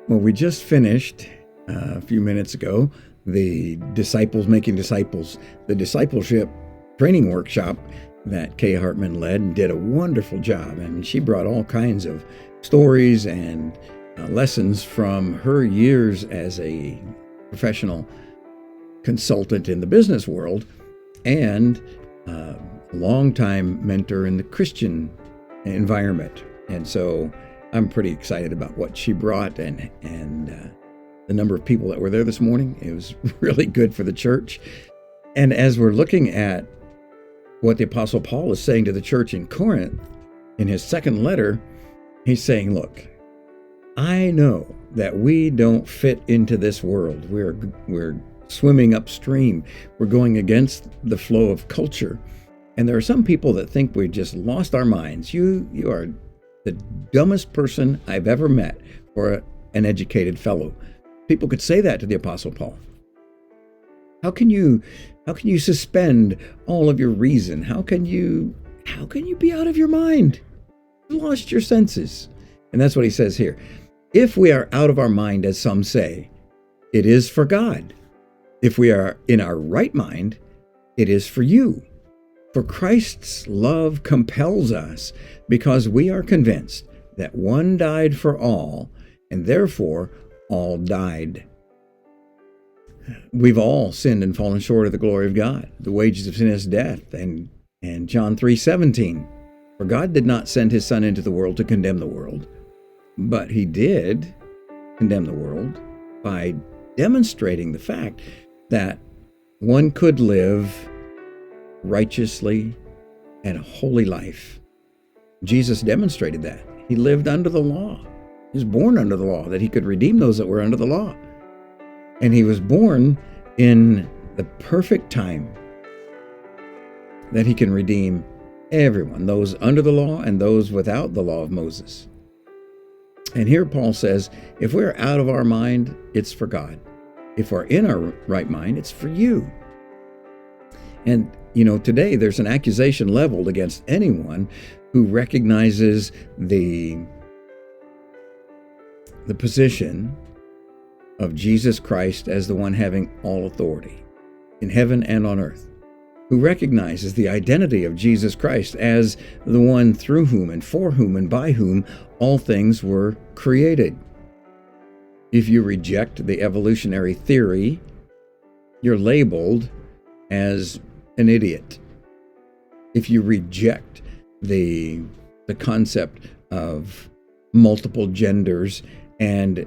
Well, we just finished a few minutes ago the Disciples Making Disciples, the discipleship training workshop that Kay Hartman led and did a wonderful job. I mean, she brought all kinds of stories and lessons from her years as a professional consultant in the business world and a longtime mentor in the Christian environment. And so I'm pretty excited about what she brought and the number of people that were there this morning. It was really good for the church. And as we're looking at what the Apostle Paul is saying to the church in Corinth, in his second letter, he's saying, look, I know that we don't fit into this world. We're swimming upstream. We're going against the flow of culture. And there are some people that think we just lost our minds. You are the dumbest person I've ever met for an educated fellow. People could say that to the Apostle Paul. How can you suspend all of your reason? How can you be out of your mind? You lost your senses. And that's what he says here. If we are out of our mind, as some say, it is for God. If we are in our right mind, it is for you. For Christ's love compels us, because we are convinced that one died for all, and therefore all died. We've all sinned and fallen short of the glory of God. The wages of sin is death. And John 3:17, for God did not send his Son into the world to condemn the world, but he did condemn the world by demonstrating the fact that one could live righteously and a holy life. Jesus demonstrated that. He lived under the law. He was born under the law, that he could redeem those that were under the law. And he was born in the perfect time that he can redeem everyone, those under the law and those without the law of Moses. And here Paul says, if we're out of our mind, it's for God. If we're in our right mind, it's for you. And, today there's an accusation leveled against anyone who recognizes the position of Jesus Christ as the one having all authority in heaven and on earth, who recognizes the identity of Jesus Christ as the one through whom and for whom and by whom all things were created. If you reject the evolutionary theory, you're labeled as an idiot. If you reject the concept of multiple genders and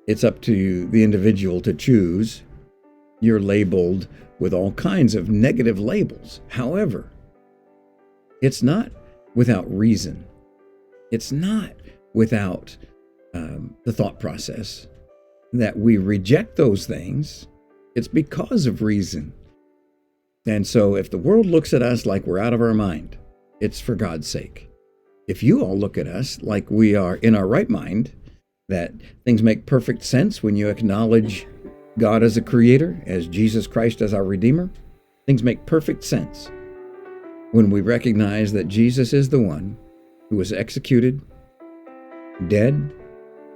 it's up to the individual to choose, you're labeled with all kinds of negative labels. However, it's not without reason. It's not without the thought process that we reject those things. It's because of reason. And so if the world looks at us like we're out of our mind, it's for God's sake. If you all look at us like we are in our right mind, that things make perfect sense when you acknowledge God as a creator, as Jesus Christ as our Redeemer, things make perfect sense when we recognize that Jesus is the one who was executed, dead,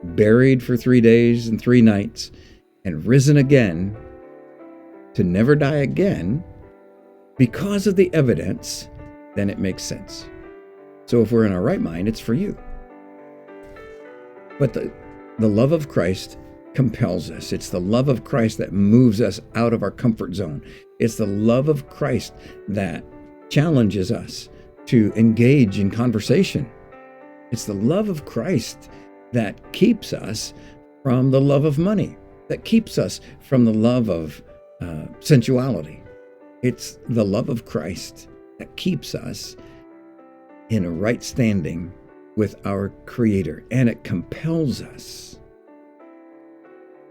buried for 3 days and 3 nights, and risen again to never die again. Because of the evidence, then it makes sense. So if we're in our right mind, it's for you. But the love of Christ compels us. It's the love of Christ that moves us out of our comfort zone. It's the love of Christ that challenges us to engage in conversation. It's the love of Christ that keeps us from the love of money, that keeps us from the love of sensuality. It's the love of Christ that keeps us in a right standing with our Creator, and it compels us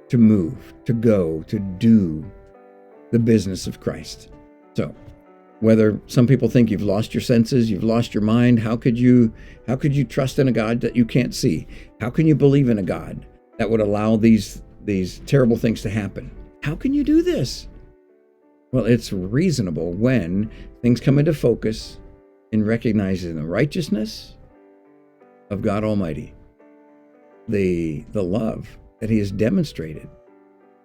to move, to go, to do the business of Christ. So, whether some people think you've lost your senses, you've lost your mind, how could you trust in a God that you can't see? How can you believe in a God that would allow these terrible things to happen? How can you do this? Well, it's reasonable when things come into focus in recognizing the righteousness of God Almighty, the love that he has demonstrated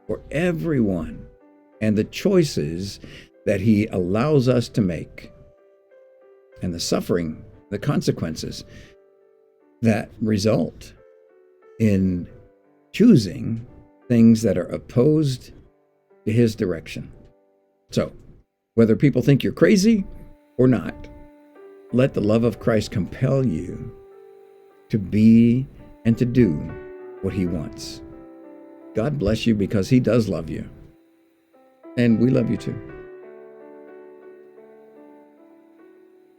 for everyone, and the choices that he allows us to make, and the suffering, the consequences that result in choosing things that are opposed to his direction. So, whether people think you're crazy or not, let the love of Christ compel you to be and to do what he wants. God bless you, because he does love you. And we love you too.